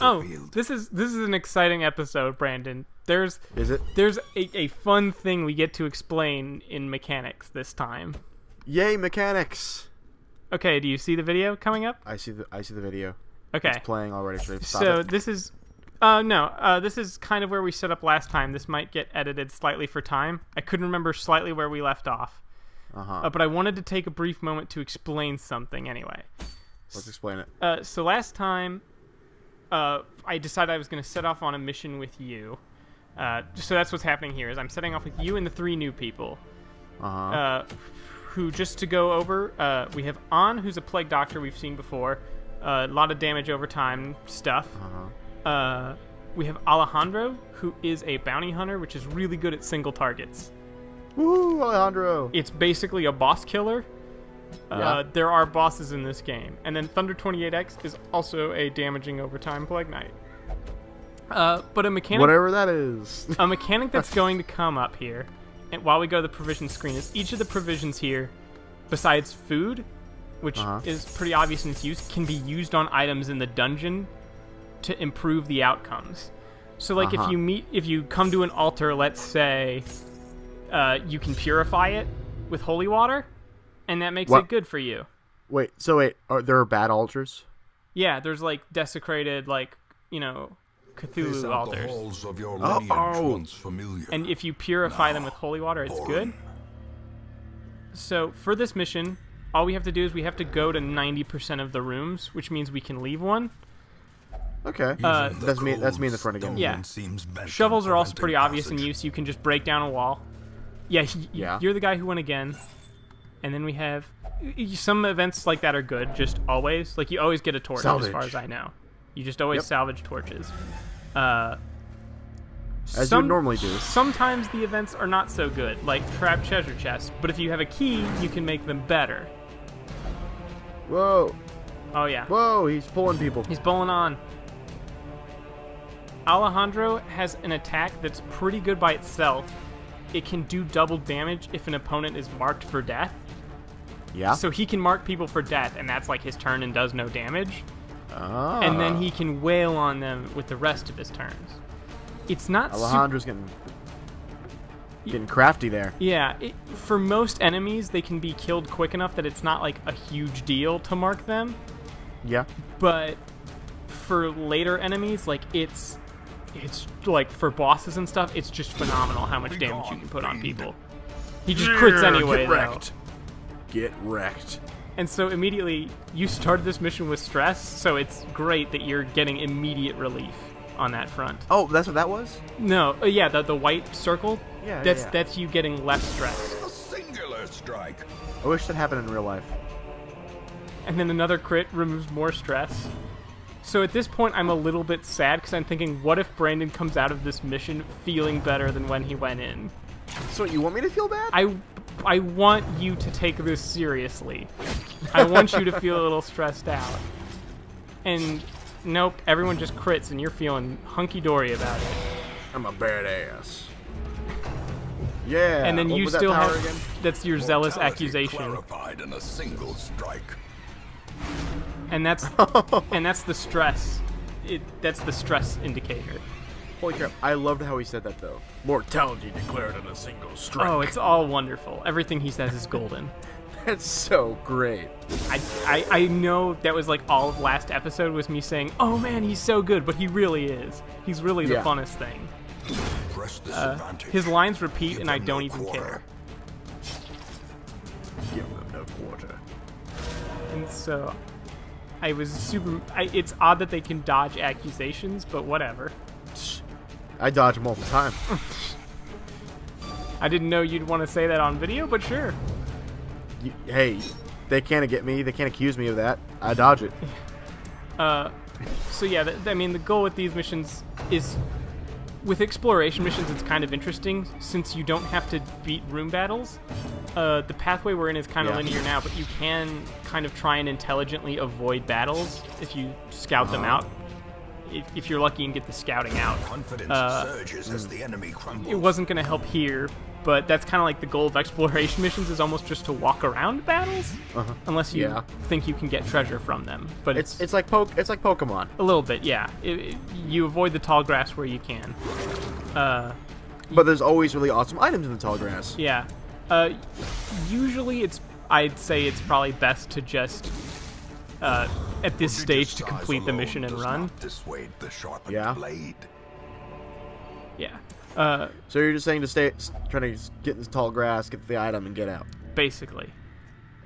battlefield. this is an exciting episode, Brandon. There's a fun thing we get to explain in mechanics this time. Yay, mechanics! Okay, do you see the video coming up? I see the video. Okay. It's playing already. This is this is kind of where we set up last time. This might get edited slightly for time. I couldn't remember slightly where we left off. But I wanted to take a brief moment to explain something anyway. Let's explain it. So last time, I decided I was going to set off on a mission with you. So that's what's happening here, is I'm setting off with you and the 3 new people. Who, just to go over, we have An, who's a plague doctor we've seen before. A lot of damage over time stuff. We have Alejandro, who is a bounty hunter, which is really good at single targets. Woo, Alejandro! It's basically a boss killer. Yeah. There are bosses in this game. And then Thunder 28X is also a damaging overtime Plague Knight. But a mechanic... Whatever that is. A mechanic that's going to come up here, and while we go to the provision screen, is each of the provisions here, besides food, which is pretty obvious in its use, can be used on items in the dungeon to improve the outcomes. So, like, if you come to an altar, let's say, you can purify it with holy water, and that makes it good for you. Wait, there are bad altars? Yeah, there's, like, desecrated, like, Cthulhu altars. The halls of your lineage once familiar. And if you purify them with holy water, it's good. So, for this mission, all we have to do is we have to go to 90% of the rooms, which means we can leave one. Okay. That's me in the front again. Yeah. Shovels are also pretty obvious in use. You can just break down a wall. Yeah, you're the guy who went again. And then we have... Some events like that are good, just always. Like, you always get a torch, as far as I know. You just always salvage torches. As you normally do. Sometimes the events are not so good, like trap treasure chests. But if you have a key, you can make them better. Whoa. Oh, yeah. Whoa, he's pulling people. He's pulling on. Alejandro has an attack that's pretty good by itself. It can do double damage if an opponent is marked for death. Yeah. So he can mark people for death, and that's like his turn and does no damage. Oh. And then he can wail on them with the rest of his turns. It's not Alejandro's getting crafty there. Yeah, for most enemies, they can be killed quick enough that it's not like a huge deal to mark them. Yeah. But for later enemies, like it's like for bosses and stuff, it's just phenomenal how much damage you can put on people. He just crits anyway, though. Get wrecked. And so immediately, you started this mission with stress, so it's great that you're getting immediate relief on that front. Oh, that's what that was? No, yeah, the white circle. Yeah, that's you getting less stress. A singular strike. I wish that happened in real life. And then another crit removes more stress. So at this point, I'm a little bit sad because I'm thinking, what if Brandon comes out of this mission feeling better than when he went in? So you want me to feel bad? I want you to take this seriously. I want you to feel a little stressed out. And nope, everyone just crits and you're feeling hunky-dory about it. I'm a badass. Yeah. And then you still have again? That's your zealous accusation. Clarified in a single strike. And that's the stress. That's the stress indicator. Holy crap! I loved how he said that though. Mortality declared in a single strike. Oh, it's all wonderful. Everything he says is golden. That's so great. I know that was like all of last episode was me saying, "Oh man, he's so good," but he really is. He's really the funnest thing. His lines repeat, and I don't even care. Give them no quarter. And so, I was super. It's odd that they can dodge accusations, but whatever. I dodge them all the time. I didn't know you'd want to say that on video, but sure. Hey, they can't get me. They can't accuse me of that. I dodge it. So yeah, I mean, the goal with these missions is, with exploration missions, it's kind of interesting since you don't have to beat room battles. The pathway we're in is kind of linear now, but you can kind of try and intelligently avoid battles if you scout them out. If you're lucky and get the scouting out. Confidence surges as the enemy crumbles. It wasn't going to help here but that's kind of like the goal of exploration missions is almost just to walk around battles, unless you think you can get treasure from them. But It's like Pokemon. a little bit, yeah. You avoid the tall grass where you can. But there's always really awesome items in the tall grass. Yeah. Usually I'd say it's probably best to just at this stage to complete the mission and run. Dissuade the sharpened Yeah. blade. Yeah. So you're just saying to trying to get in this tall grass, get the item, and get out. Basically.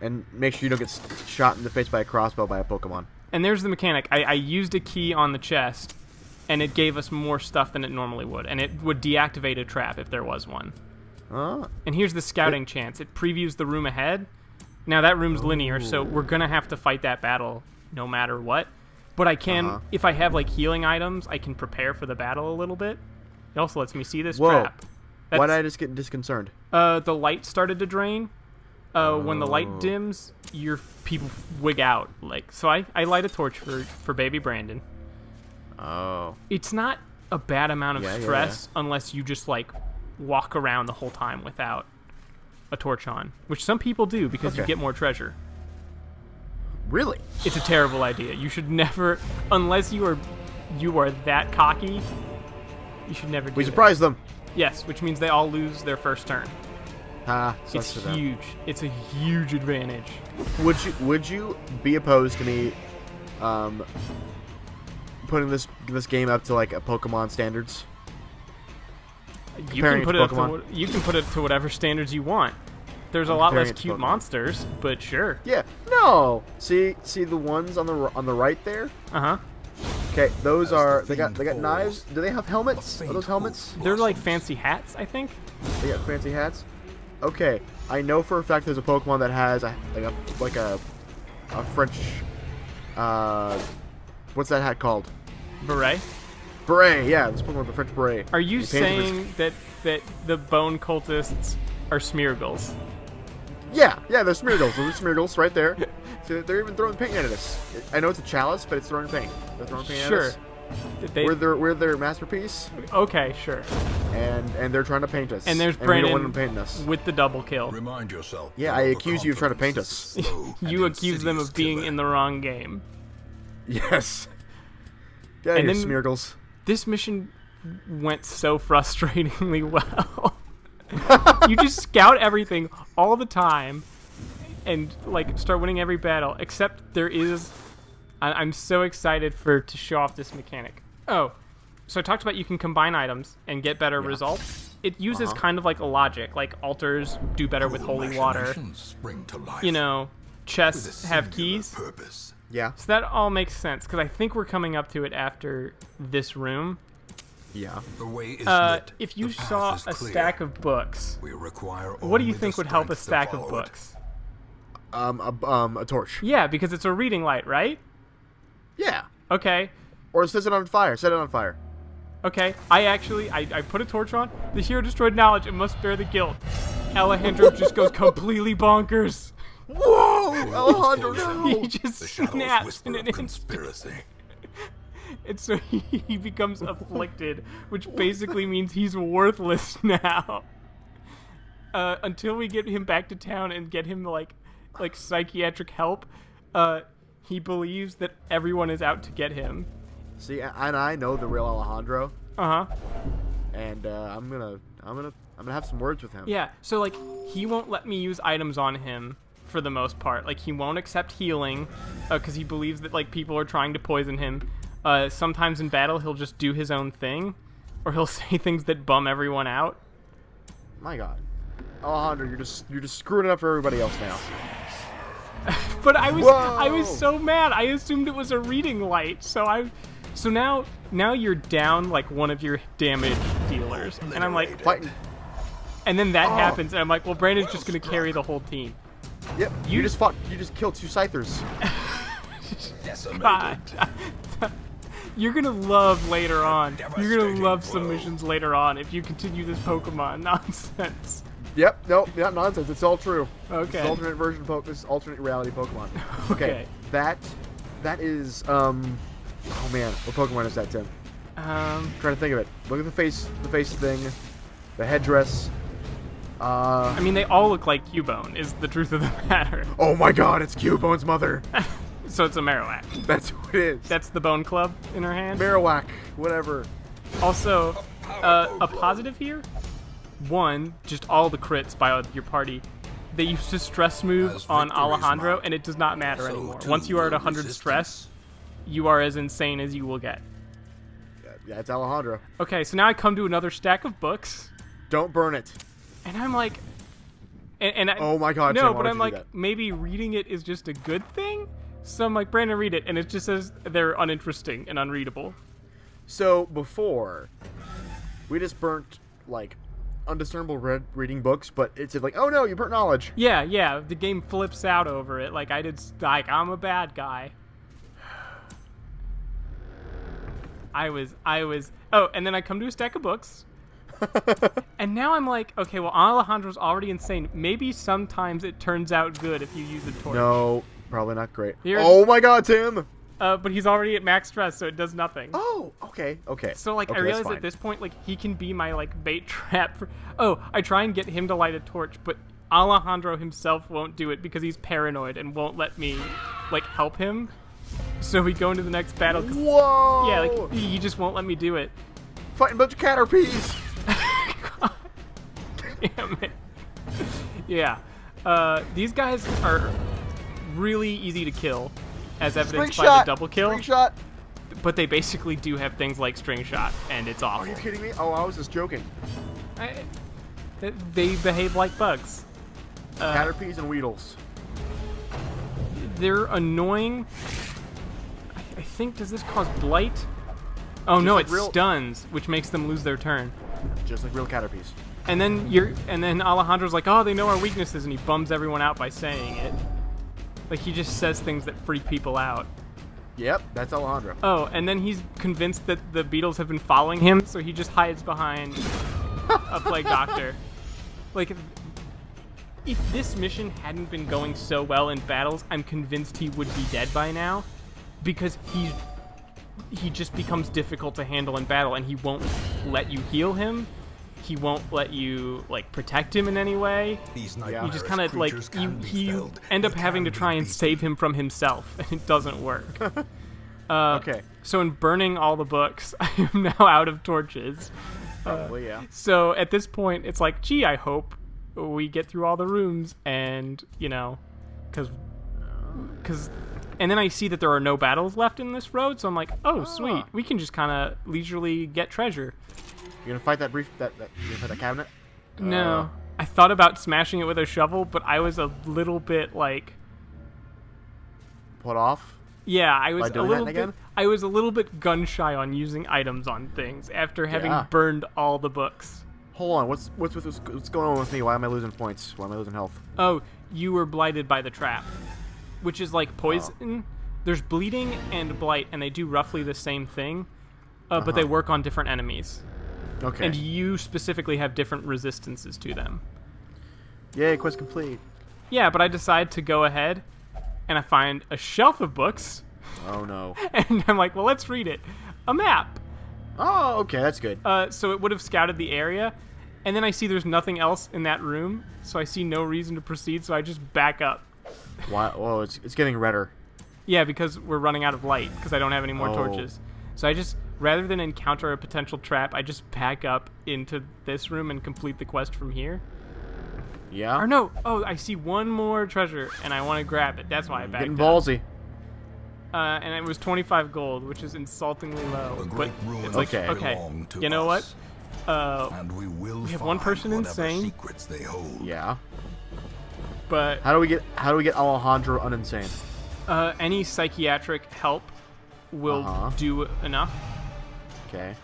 And make sure you don't get shot in the face by a crossbow by a Pokemon. And there's the mechanic. I used a key on the chest, and it gave us more stuff than it normally would. And it would deactivate a trap if there was one. Oh. And here's the scouting chance. It previews the room ahead. Now, that room's linear, so we're going to have to fight that battle no matter what. But I can, if I have, like, healing items, I can prepare for the battle a little bit. It also lets me see this trap. Why did I just get disconcerted? The light started to drain. When the light dims, your people wig out. Like, so I light a torch for baby Brandon. Oh. It's not a bad amount of stress unless you just, like, walk around the whole time without a torch on, which some people do because you get more treasure. Really? It's a terrible idea. You should never, unless you are that cocky, you should never do We it. surprised them. Yes, which means they all lose their first turn. Sucks It's for them. huge. It's a huge advantage. Would you be opposed to me putting this game up to like a Pokemon standards? You Comparing can put it it to up to, you can put it to whatever standards you want. There's a lot comparing less it to cute Pokemon. monsters, but sure. Yeah. No. See the ones on the right there? Uh-huh. Okay, those As the are they got fiend knives. falls, Do they have helmets? a Are those faint helmets? hope They're like blossoms. fancy hats, I think. They got fancy hats. Okay, I know for a fact there's a Pokemon that has a French what's that hat called? Beret. Beret. Yeah, this Pokemon with the French beret. Are you He painted his- saying that the bone cultists are Smeargles? Yeah, they're Smeargles. Those are Smeargles right there. So they're even throwing paint at us. I know it's a chalice, but it's throwing paint. They're throwing paint at Sure. us. They, We're their masterpiece, okay, sure. and they're trying to paint us. And there's we don't want Brandon them painting us. with the double kill. Remind yourself. Yeah, that I accuse you of trying to paint overconfidence is us. a slow and You accuse them insidious of being killer. in the wrong game. Yes. Get out And of here, then- Smeargles. This mission went so frustratingly well. You just scout everything all the time and like start winning every battle, except there is I'm so excited to show off this mechanic. Oh, so I talked about you can combine items and get better results. It uses kind of like a logic, like altars do better with Cruel holy water. machinations spring to life You know, with a chests have singular keys. purpose. Yeah. So that all makes sense, because I think we're coming up to it after this room. Yeah. The way is lit. If you The path saw is a clear. stack of books, We require what do you only think the would help a strength to stack of follow it. books? A torch. Yeah, because it's a reading light, right? Yeah. Okay. Or set it on fire. Set it on fire. Okay. I put a torch on. The hero destroyed knowledge and must bear the guilt. Alejandro just goes completely bonkers. Whoa! Alejandro, no! He just The shadows snaps whisper in of an instant. conspiracy. And so he becomes afflicted, which basically means he's worthless now. Until we get him back to town and get him like psychiatric help, he believes that everyone is out to get him. See, and I know the real Alejandro, Uh-huh. and I'm gonna have some words with him. Yeah, so like he won't let me use items on him for the most part. Like he won't accept healing because he believes that like people are trying to poison him. Sometimes in battle he'll just do his own thing, or he'll say things that bum everyone out. My God, Alejandro, you're just screwing it up for everybody else now. But I Whoa! was so mad. I assumed it was a reading light. So now you're down like one of your damage dealers, and I'm like, Fighting. and then that happens, and I'm like, well, Brandon's just gonna carry the whole team. Yep. You just killed 2 Scythers. Decimated. God. You're gonna love later on. You're gonna love some missions later on if you continue this Pokemon nonsense. Yep. Nope. Not nonsense. It's all true. Okay. It's alternate version of This is alternate reality Pokemon. Okay. Okay. That is Oh man, what Pokemon is that, Tim? Um, Trying to think of it. Look at the face thing, the headdress. I mean, they all look like Cubone, is the truth of the matter. Oh my god, it's Cubone's mother. So it's a Marowak. That's who it is. That's the bone club in her hand. Marowak, whatever. Also, a positive here. One, just all the crits by your party. They used to stress move As on victory is Alejandro, mine, and it does not matter so anymore. too Once you are at will 100 stress, resistance. you are as insane as you will get. Yeah, it's Alejandro. Okay, so now I come to another stack of books, Don't burn it. and I'm like... And Oh my god, no, Tim, why but would I'm you do like, that? maybe reading it is just a good thing? So I'm like, Brandon, read it, and it just says they're uninteresting and unreadable. So, before, we just burnt, like, undiscernible reading books, but it said, like, oh no, you burnt knowledge. Yeah, the game flips out over it. Like, I'm a bad guy. I was, oh, and then I come to a stack of books. And now I'm like, okay, well, Alejandro's already insane. Maybe sometimes it turns out good if you use a torch. No, probably not great. Here- Oh my god, Tim! But he's already at max stress, so it does nothing. Oh, okay. So, like, Okay, I that's realize fine. at this point, like, he can be my, like, bait trap for... Oh, I try and get him to light a torch, but Alejandro himself won't do it because he's paranoid and won't let me, like, help him. So we go into the next battle. Whoa! Yeah, like, he just won't let me do it. Fighting a bunch of Caterpies! Damn it. Yeah. These guys are really easy to kill, as evidenced by the double kill. Spring shot! But they basically do have things like string shot, and it's awful. Are you kidding me? Oh, I was just joking. They behave like bugs. Caterpies and Weedles. They're annoying. I think, does this cause blight? Oh no, like it real- stuns, which makes them lose their turn. Just like real Caterpies. And then Alejandro's like, oh, they know our weaknesses, and he bums everyone out by saying it. Like, he just says things that freak people out. Yep, that's Alejandro. Oh, and then he's convinced that the beetles have been following him, so he just hides behind a plague doctor. Like, if this mission hadn't been going so well in battles, I'm convinced he would be dead by now, because he just becomes difficult to handle in battle, and he won't let you heal him. He won't let you, like, protect him in any way. These You just kind of, like, you end up having to try and save him from himself, and it doesn't work. Okay. So in burning all the books, I am now out of torches. Probably, yeah. So at this point, it's like, gee, I hope we get through all the rooms, and, you know, because... And then I see that there are no battles left in this road, so I'm like, oh, sweet. We can just kind of leisurely get treasure. You gonna fight that you gonna fight that cabinet? No. I thought about smashing it with a shovel, but I was a little bit like... Put off? Yeah, I was By a doing little that bit... again? I was a little bit gun-shy on using items on things after having Yeah. burned all the books. Hold on, what's going on with me? Why am I losing points? Why am I losing health? Oh, you were blighted by the trap, which is like poison. There's bleeding and blight, and they do roughly the same thing, but they work on different enemies. Okay. And you specifically have different resistances to them. Yay, quest complete. Yeah, but I decide to go ahead, and I find a shelf of books, Oh no. and I'm like, well, let's read it. A map. Oh, okay, that's good. So it would have scouted the area, and then I see there's nothing else in that room, so I see no reason to proceed, so I just back up. Why? Whoa, it's getting redder. Yeah, because we're running out of light, because I don't have any more Oh. torches. So I just, rather than encounter a potential trap, I just back up into this room and complete the quest from here. Yeah. Or no, oh, I see one more treasure, and I want to grab it. That's why I backed Getting up. ballsy. And it was 25 gold, which is insultingly low. The But great ruins Okay. belong to You know us, what? and we will have find one person whatever insane. secrets they hold. Yeah. But How do we get Alejandro uninsane? any psychiatric help will do enough. Okay.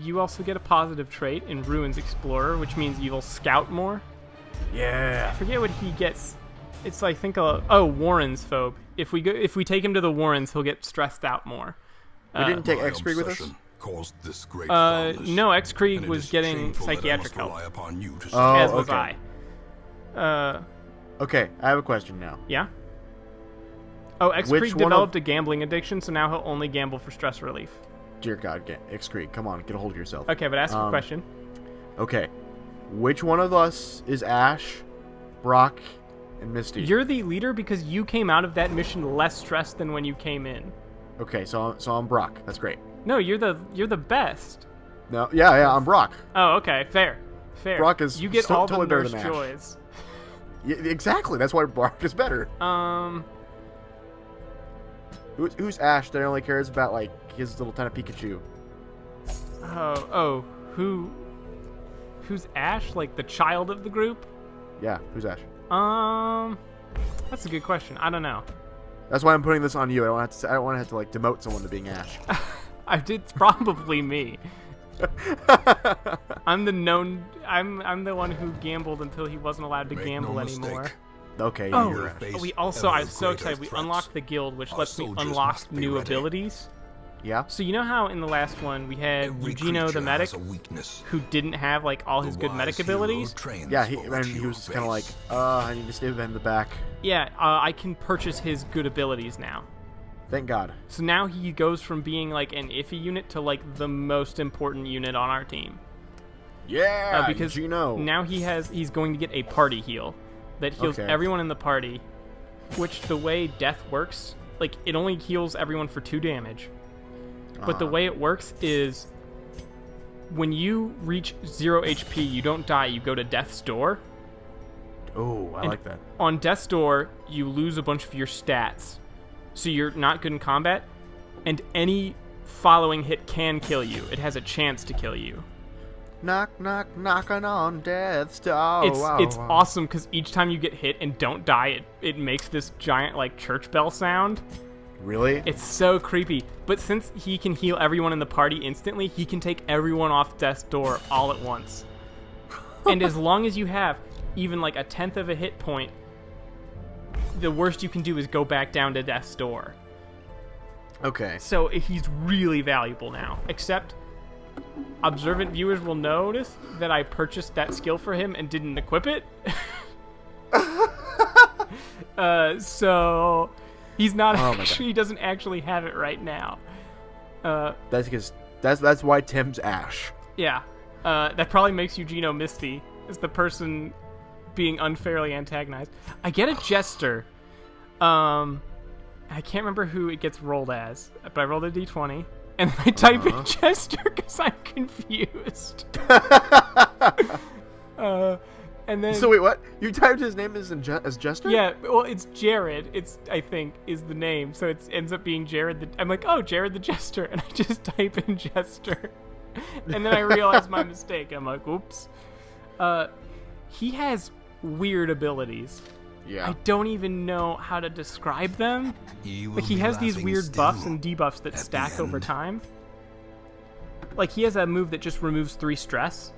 You also get a positive trait in Ruins Explorer, which means you'll scout more. Yeah. I forget what he gets. It's I think Warren's phobe. If we take him to the Warrens, he'll get stressed out more. We didn't take My X-Krieg with us? obsession caused this great No, foulness, X-Krieg and it was is getting shameful that I psychiatric must help, rely upon you to Oh, as was okay. I. Okay, I have a question now. Yeah. Oh, X-Krieg Which one developed a gambling addiction, so now he'll only gamble for stress relief. Dear God, X-Krieg, come on, get a hold of yourself. Okay, but ask a question. Okay. Which one of us is Ash, Brock, and Misty? You're the leader because you came out of that mission less stressed than when you came in. Okay, so I'm Brock. That's great. No, you're the best. No, yeah, I'm Brock. Oh, okay, fair. Brock is you get so, all totally the better nurse than Ash. joys. Yeah, exactly. That's why Brock is better. Who's Ash that only cares about like his little tiny Pikachu? Who's Ash? Like the child of the group? Yeah, who's Ash? That's a good question. I don't know. That's why I'm putting this on you. I don't want to have to like demote someone to being Ash. It's probably me. I'm the one who gambled until he wasn't allowed to gamble anymore. Okay, Oh, you're Ash. I'm so excited. We unlocked the guild, which lets me unlock new abilities. Yeah. So you know how in the last one we had Eugenio the medic, who didn't have like all his good medic abilities? Yeah, he was kind of like, I need to stay in the back. Yeah, I can purchase his good abilities now. Thank God. So now he goes from being like an iffy unit to like the most important unit on our team. Yeah, because Gino. Now he's going to get a party heal that heals everyone in the party, which the way death works, like it only heals everyone for 2 damage. But the way it works is when you reach 0 HP, you don't die, you go to Death's Door. Oh, I like that. On Death's Door, you lose a bunch of your stats. So you're not good in combat, and any following hit can kill you. It has a chance to kill you. Knock, knock, knocking on death's door. It's awesome because each time you get hit and don't die, it makes this giant like church bell sound. Really? It's so creepy. But since he can heal everyone in the party instantly, he can take everyone off Death's Door all at once. And as long as you have even like a 10th of a hit point, the worst you can do is go back down to Death's Door. Okay. So he's really valuable now. Except observant viewers will notice that I purchased that skill for him and didn't equip it. So he's not actually, he doesn't actually have it right now. That's because that's why Tim's Ash. Yeah. That probably makes Eugenio Misty as the person being unfairly antagonized. I get a jester. I can't remember who it gets rolled as, but I rolled a d20 and then I type in jester because I'm confused. And then so wait, what? You typed his name as Jester? Yeah, well, it's Jared. I think is the name, so it ends up being Jared. I'm like, oh, Jared the Jester, and I just type in Jester, and then I realize my mistake. I'm like, oops. He has weird abilities. Yeah. I don't even know how to describe them. Like he has these weird buffs and debuffs that stack over time. Like he has a move that just removes 3 stress.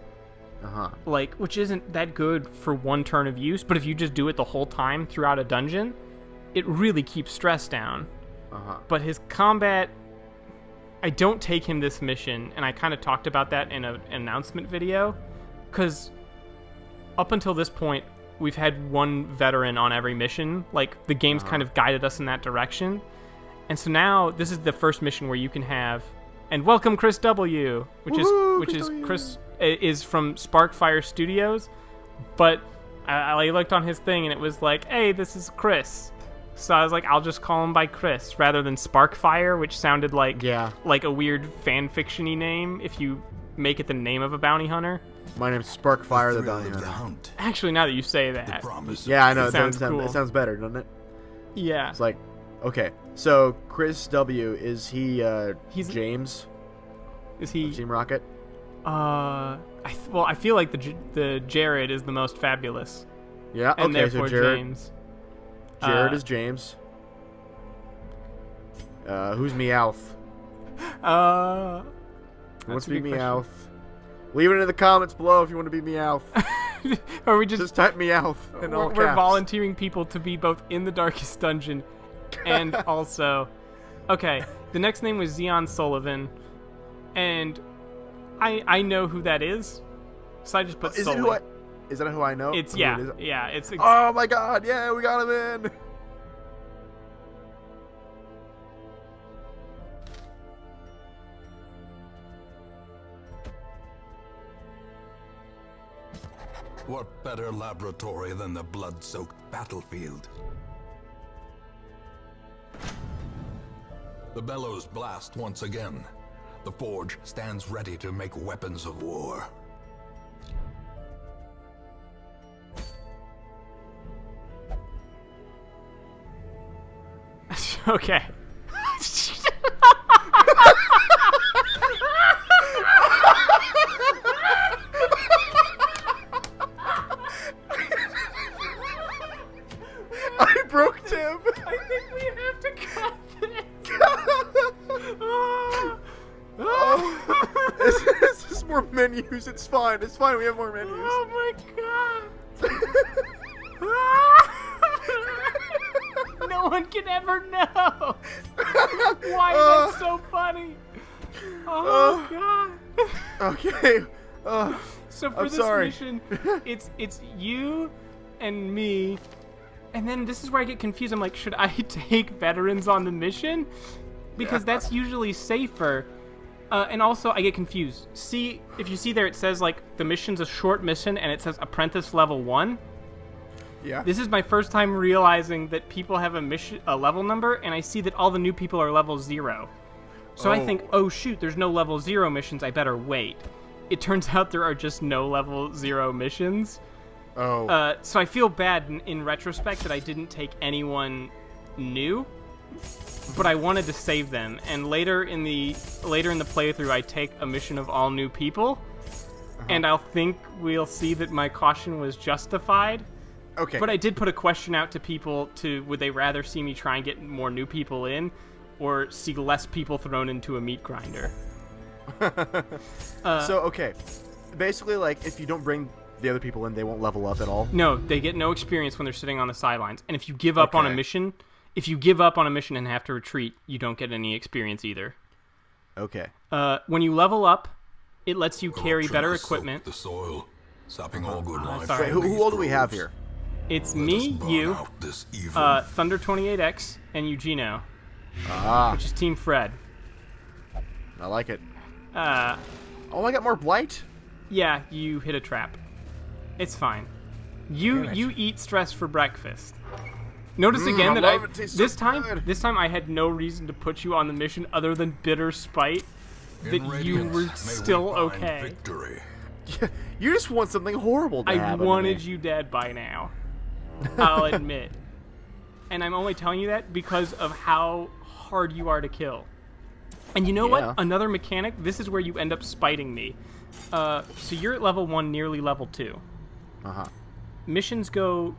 Like, which isn't that good for 1 turn of use, but if you just do it the whole time throughout a dungeon, it really keeps stress down. But his combat, I don't take him this mission, and I kind of talked about that in an announcement video, because up until this point, we've had 1 veteran on every mission. Like, the game's kind of guided us in that direction. And so now, this is the first mission where you can have, and welcome Chris W, which is Chris is from Sparkfire Studios, but I looked on his thing and it was like, hey, this is Chris. So I was like, I'll just call him by Chris rather than Sparkfire, which sounded like a weird fan fiction-y name if you make it the name of a bounty hunter. My name's Sparkfire the bounty hunter. Actually, now that you say that, yeah, I know. It sounds cool. It sounds better, doesn't it? Yeah. It's like, okay, so Chris W, is he James? Is he Team Rocket? I feel like the Jared is the most fabulous. Yeah, okay, and therefore so Jared, James. Jared is James. Who's Meowth? Who wants to be Meowth? Leave it in the comments below if you want to be Meowth. Or we just type Meowth in all caps. We're volunteering people to be both in the darkest dungeon and also... Okay, the next name was Xeon Sullivan, and I know who that is, so I just put Sully. Is that who I know? It's it's. Oh my God! Yeah, we got him in. What better laboratory than the blood-soaked battlefield? The bellows blast once again. The forge stands ready to make weapons of war. Okay. I broke Tim. I think we have to cut this. This is more menus. It's fine. It's fine. We have more menus. Oh my god. No one can ever know. Why is that so funny? Oh god. Okay. So for I'm this sorry. mission, it's you and me, and then this is where I get confused. I'm like, should I take veterans on the mission? Because that's usually safer. And also, I get confused. See, if you see there, it says like the mission's a short mission, and it says apprentice level 1. Yeah. This is my first time realizing that people have a level number, and I see that all the new people are level 0. So I think, oh shoot, there's no level 0 missions, I better wait. It turns out there are just no level 0 missions. Oh. So I feel bad in retrospect that I didn't take anyone new, but I wanted to save them. And later in the playthrough, I take a mission of all new people, and I'll think we'll see that my caution was justified. Okay. But I did put a question out to people would they rather see me try and get more new people in, or see less people thrown into a meat grinder? So, okay. Basically, like, if you don't bring the other people in, they won't level up at all? No, they get no experience when they're sitting on the sidelines. And if you give up on a mission, and have to retreat, you don't get any experience either. Okay. When you level up, it lets you carry better Corruption has equipment. soaked the soil, sapping all good life. sorry. from Who these all do we have groves. here? It's Let us me, burn you, out this evil. Thunder 28X, and Eugenio, Ah, which is Team Fred. I like it. Uh, Oh, I got more blight? yeah, you hit a trap. It's fine. You eat stress for breakfast. Notice again I that love it. Tastes so this good. time I had no reason to put you on the mission other than bitter spite that In you radiance, were may we still find okay. Victory. You just want something horrible to I happen to wanted me. you dead by now. I'll admit. And I'm only telling you that because of how hard you are to kill. And you know Yeah. what? Another mechanic, this is where you end up spiting me. So you're at level 1, nearly level 2. Uh-huh. Missions go,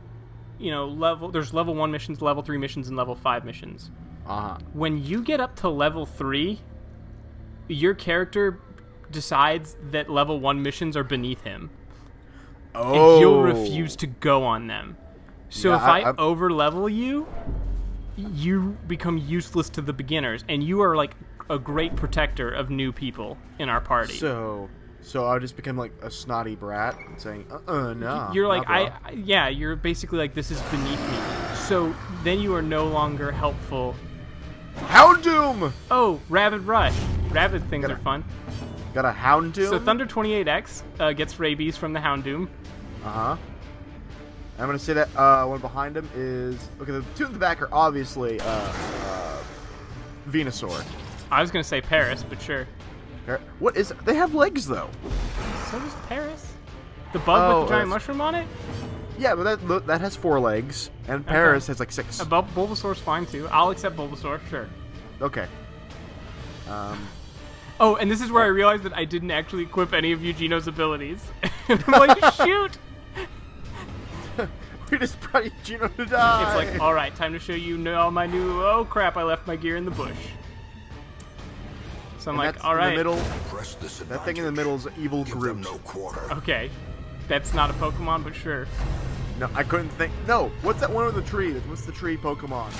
there's level 1 missions, level 3 missions, and level 5 missions. Uh-huh. When you get up to level 3, your character decides that level 1 missions are beneath him. Oh. And you'll refuse to go on them. So Yeah, if I I'm- over-level you, you become useless to the beginners, and you are like a great protector of new people in our party. So I just become like a snotty brat and saying, no. You're like, nah, bro. you're basically like, this is beneath me. So then you are no longer helpful. Houndoom! Oh, Rabid Rush. Rabid things Gotta- are fun. Got a Houndoom? So Thunder 28X gets rabies from the Houndoom. Uh-huh. I'm gonna say that one behind him is... Okay, the two in the back are obviously Venusaur. I was going to say Paris, but sure. What is... They have legs, though. So does Paris. The bug with the giant mushroom on it? Yeah, but that has 4 legs, and Paris has like 6. Bulbasaur's fine too. I'll accept Bulbasaur, sure. Okay. Oh, and this is where I realized that I didn't actually equip any of Eugenio's abilities. And I'm like, shoot! We just brought Gino to die. It's like, alright, time to show you all my new... Oh crap, I left my gear in the bush. So I'm And like, that's alright. in the middle. Press this That thing in the middle is an evil Give them Groot. no quarter. Okay. That's not a Pokemon, but sure. No, I couldn't think. No, what's that one with the tree? What's the tree Pokemon?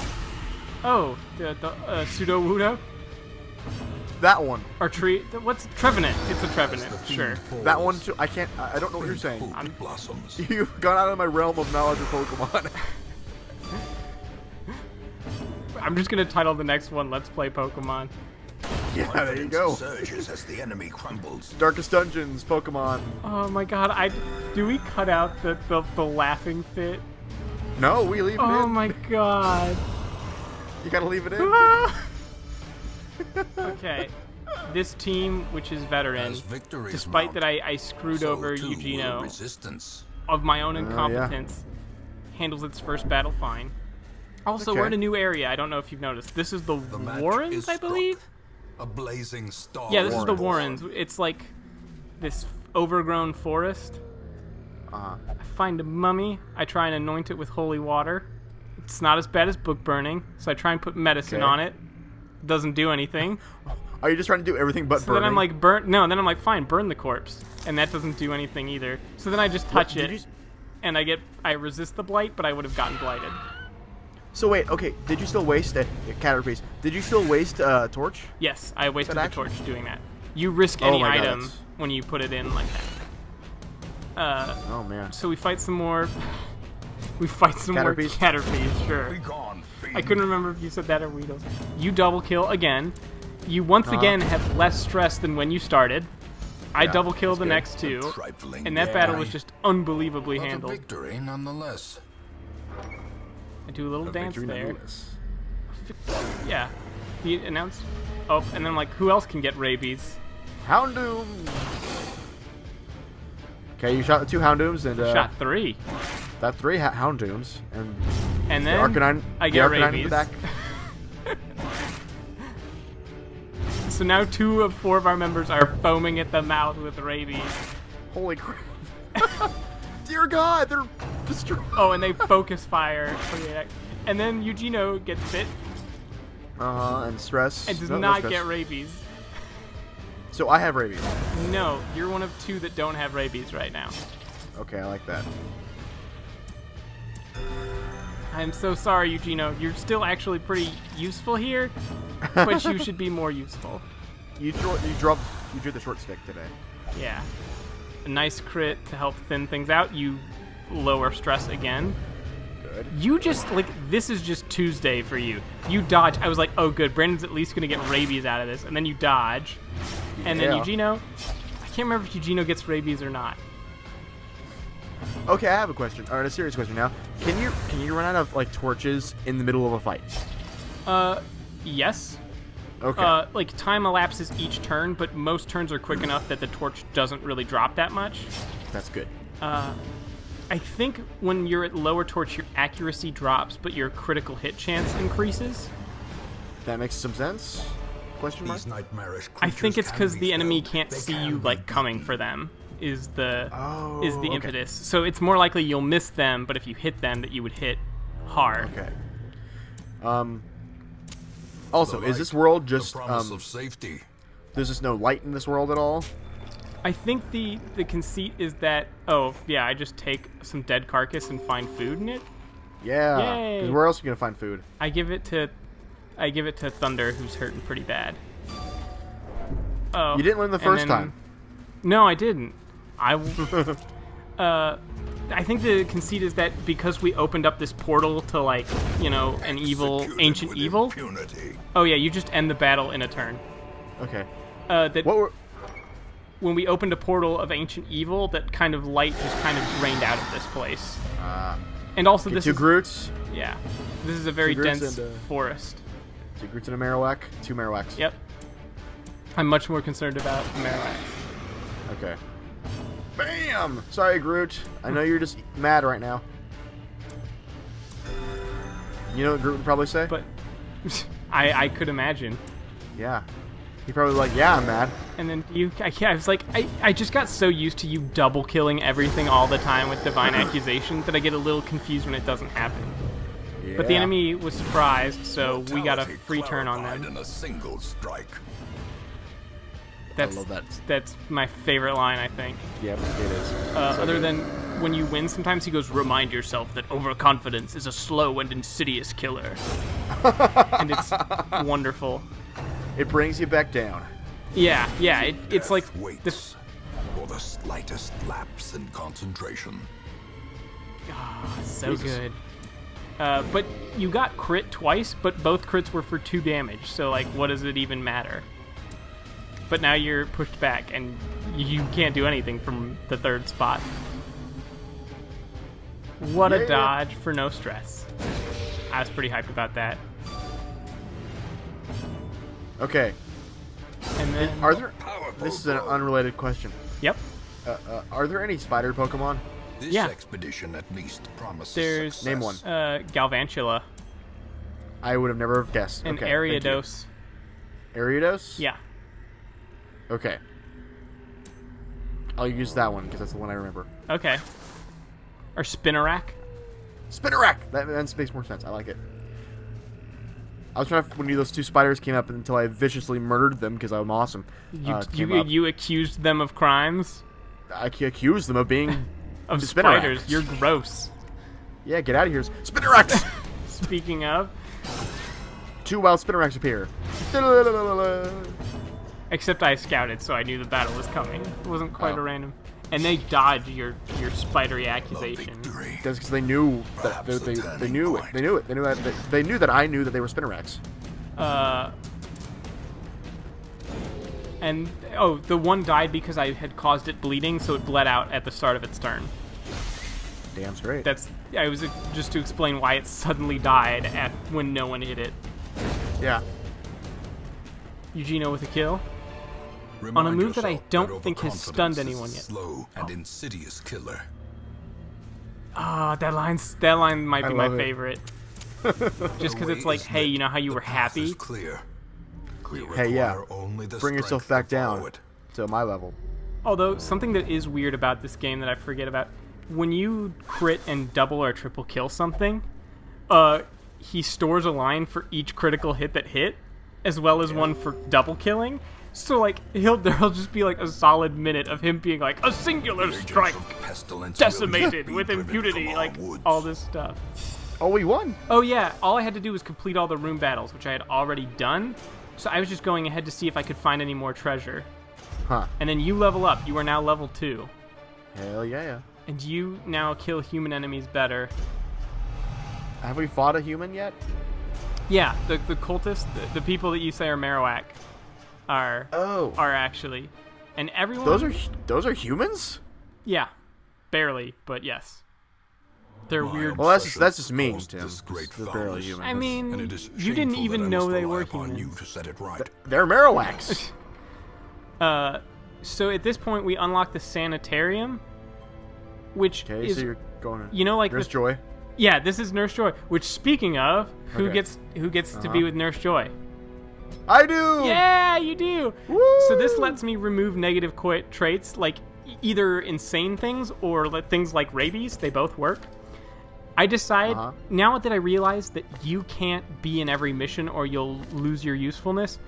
Oh, the Pseudo-Wudo? That one. Or tree... What's... Trevenant. It's a Trevenant, sure. That one too. I can't. I don't know what you're saying. Hope blossoms. You've gone out of my realm of knowledge of Pokemon. I'm just gonna title the next one, Let's Play Pokemon. Yeah, there you go. Surges as the enemy crumbles. Darkest Dungeons, Pokemon. Oh my god, do we cut out the laughing fit? No, we leave it in. Oh my god. You gotta leave it in. Okay. This team, which is veteran, As victories despite mount, that I screwed so over too will Eugenio resistance. of my own yeah. incompetence, handles its first battle fine. Also, Okay. we're in a new area. I don't know if you've noticed. This is the The match Warrens, is I struck. believe? A blazing star. Yeah, this is the born. Warrens. It's like this overgrown forest. Uh-huh. I find a mummy. I try and anoint it with holy water. It's not as bad as book burning, so I try and put medicine Okay. on it. Doesn't do anything. Are you just trying to do everything but So burning? then I'm like, then I'm like, fine, burn the corpse. And that doesn't do anything either. So then I just touch Did it, you- and I resist the blight, but I would have gotten blighted. So wait, okay, did you still waste Caterpies? Did you still waste Torch? Yes, I wasted the action? torch doing that. You risk Oh any my God, item that's- when you put it in like that. Oh man. So we fight some more. We fight some more Caterpies? Caterpies, sure. Be gone, fiend. I couldn't remember if you said that or Weedle. You double kill again. You once again have less stress than when you started. I Yeah, double kill that's the good. next two, Trifling and that battle was victory, just unbelievably but a handled. victory nonetheless. I do a little dance Victory there. nonetheless. Yeah. He announced. Oh, and then like, who else can get rabies? Houndoom. Okay, you shot the 2 Houndooms and Shot 3, that 3 Houndooms and and the then Arcanine. I the get Arcanine in rabies. the back. So now 2 of 4 of our members are foaming at the mouth with rabies. Holy crap! Dear God, they're destroyed. Oh, and they focus fire. And then Eugenio gets bit And stress. and does No not stress. get rabies. So I have rabies. No, you're one of 2 that don't have rabies right now. Okay, I like that. I'm so sorry, Eugenio. You're still actually pretty useful here, but you should be more useful. You drew the short stick today. Yeah. A nice crit to help thin things out. You lower stress again. Good. You just, like, this is just Tuesday for you. You dodge. I was like, oh, good. Brandon's at least going to get rabies out of this. And then you dodge. And then Yeah. Eugenio, I can't remember if Eugenio gets rabies or not. Okay, I have a question, or a serious question now. Can you run out of like torches in the middle of a fight? Yes. Okay. Like, time elapses each turn, but most turns are quick enough that the torch doesn't really drop that much. That's good. I think when you're at lower torch, your accuracy drops, but your critical hit chance increases. That makes some sense. Question mark? These nightmarish I think creatures it's can because be the enemy felled. can't They see can you, be like, coming beaten. for them, is the okay. impetus. So it's more likely you'll miss them, but if you hit them, that you would hit hard. Okay. Also, The is light, this world the just promise of safety. there's just no light in this world at all? I think the conceit is that, oh, yeah, I just take some dead carcass and find food in it. Yeah. Yay. 'Cause where else are you gonna find food? I give it to Thunder, who's hurting pretty bad. Oh, You didn't win the and first then- time. No, I didn't. I think the conceit is that because we opened up this portal to, like, you know, an evil, Executed ancient with evil. impunity. Oh yeah, you just end the battle in a turn. Okay. That What were? when we opened a portal of ancient evil, that kind of light just kind of rained out of this place. And also, this 2 is Groots. yeah, this is a very 2 Groots dense and, forest. 2 Groots and a Marowak. 2 Marowaks. Yep. I'm much more concerned about Marowak. Okay. Bam! Sorry, Groot. I know you're just mad right now. You know what Groot would probably say? But I could imagine. Yeah. He'd probably be like, yeah, I'm mad. And then I was like, I just got so used to you double killing everything all the time with Divine Accusation that I get a little confused when it doesn't happen. Yeah. But the enemy was surprised, so we got a Mortality free turn on clarified them. in a single strike. That's, love that. That's my favorite line, I think. Yep, it is. Other than when you win, sometimes he goes, "Remind yourself that overconfidence is a slow and insidious killer." And it's wonderful. It brings you back down. Yeah, it's like Death waits this. for the slightest lapse in concentration. So Jesus. good. But you got crit twice, but both crits were for 2 damage. So, like, what does it even matter? but now you're pushed back, and you can't do anything from the third spot. What a dodge for no stress. I was pretty hyped about that. Okay. And then... Are there... This is an unrelated question. Yep. Are there any spider Pokemon? This Yeah. expedition at least promises There's... success. Name one. Galvantula. I would have never have guessed. And Okay, Ariados. thank you. Ariados? Yeah. Okay. I'll use that one because that's the one I remember. Okay. Or Spinarak. Spinarak! That makes more sense. I like it. I was trying to... When those two spiders came up until I viciously murdered them because I'm awesome. You accused them of crimes? I accused them of being... Of Spinarak. spiders. You're gross. Yeah, get out of here. Spinaraks! Speaking of... 2 wild Spinaraks appear. Except I scouted, so I knew the battle was coming. It wasn't quite a random. And they dodged your spidery accusation. That's because they knew that they knew it. They knew it. They knew that I knew that they were Spinaraks. And the one died because I had caused it bleeding, so it bled out at the start of its turn. Damn straight. I was just to explain why it suddenly died when no one hit it. Yeah. Eugenio with a kill. Remind on a move that I yourself don't think has overconfidence stunned is anyone a yet. Slow and insidious killer. That line might be my love it. favorite. Just because it's like, hey, you know how you were happy? Clear. Hey, yeah. Bring yourself back down to my level. Although, something that is weird about this game that I forget about, when you crit and double or triple kill something, he stores a line for each critical hit that hit, as well as one for double killing. So, like, there'll just be, like, a solid minute of him being like, a singular strike, decimated with impunity, like, all this stuff. Oh, we won. Oh, yeah, all I had to do was complete all the room battles, which I had already done. So I was just going ahead to see if I could find any more treasure. Huh. And then you level up. You are now level 2. Hell yeah. And you now kill human enemies better. Have we fought a human yet? Yeah, the cultists, the people that you say are Marowak, are actually, and everyone. Those are humans? Yeah, barely, but yes, they're weird. Well, that's just mean, Tim. They're barely human. human. I mean, you didn't even know they were humans. You to set it right. They're Marowaks. So at this point, we unlock the sanitarium, which is, so you're going. You know, like Nurse Joy. Yeah, this is Nurse Joy. Which, speaking of, who gets to be with Nurse Joy? I do. Yeah, you do. Woo! So this lets me remove negative traits, like either insane things or things like rabies. They both work. I decide now that I realize that you can't be in every mission or you'll lose your usefulness.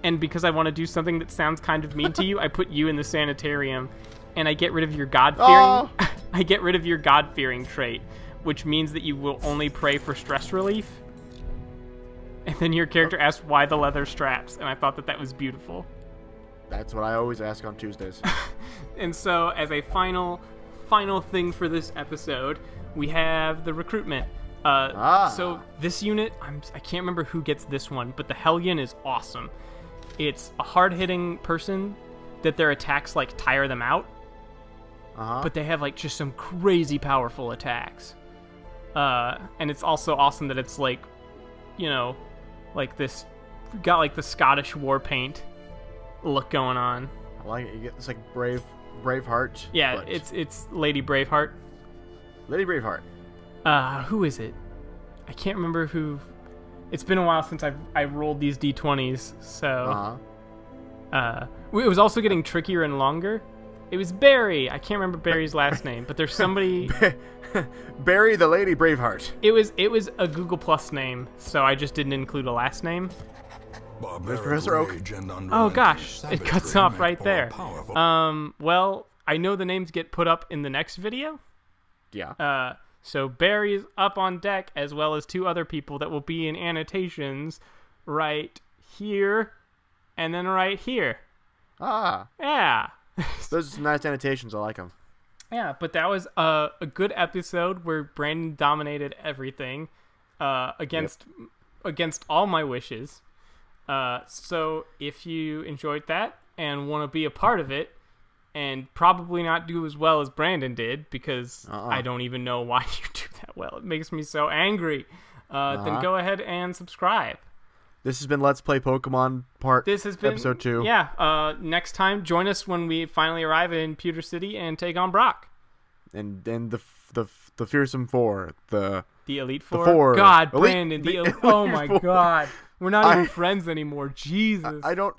And because I want to do something that sounds kind of mean to you, I put you in the sanitarium, and I get rid of your God-fearing. I get rid of your God-fearing trait, which means that you will only pray for stress relief. And then your character asks why the leather straps, and I thought that was beautiful. That's what I always ask on Tuesdays. And so, as a final thing for this episode, we have the recruitment. So this unit, I can't remember who gets this one, but the Hellion is awesome. It's a hard-hitting person that their attacks like tire them out, but they have like just some crazy powerful attacks. And it's also awesome that it's like, you know, like this, got like the Scottish war paint look going on. I like it. You get this like Braveheart. Yeah, it's Lady Braveheart. Lady Braveheart. Who is it? I can't remember who. It's been a while since I rolled these d20s, so. It was also getting trickier and longer. It was Barry. I can't remember Barry's last name, but there's somebody. Barry the Lady Braveheart. It was a Google Plus name, so I just didn't include a last name. There's Professor Oak. Oh gosh, it cuts off right there. Well, I know the names get put up in the next video. Yeah. So Barry's up on deck, as well as 2 other people that will be in annotations right here and then right here. Yeah. Those are nice annotations. I like them. Yeah, but that was a good episode where Brandon dominated everything against all my wishes. So if you enjoyed that, and want to be a part of it, and probably not do as well as Brandon did, because I don't even know why you do that well. It makes me so angry. Then go ahead and subscribe. This has been Let's Play Pokemon episode 2. Yeah. Next time, join us when we finally arrive in Pewter City and take on Brock. And the fearsome four, the Elite Four. The four. God, Elite, Brandon. Oh my four. God. We're not even friends anymore. Jesus. I don't.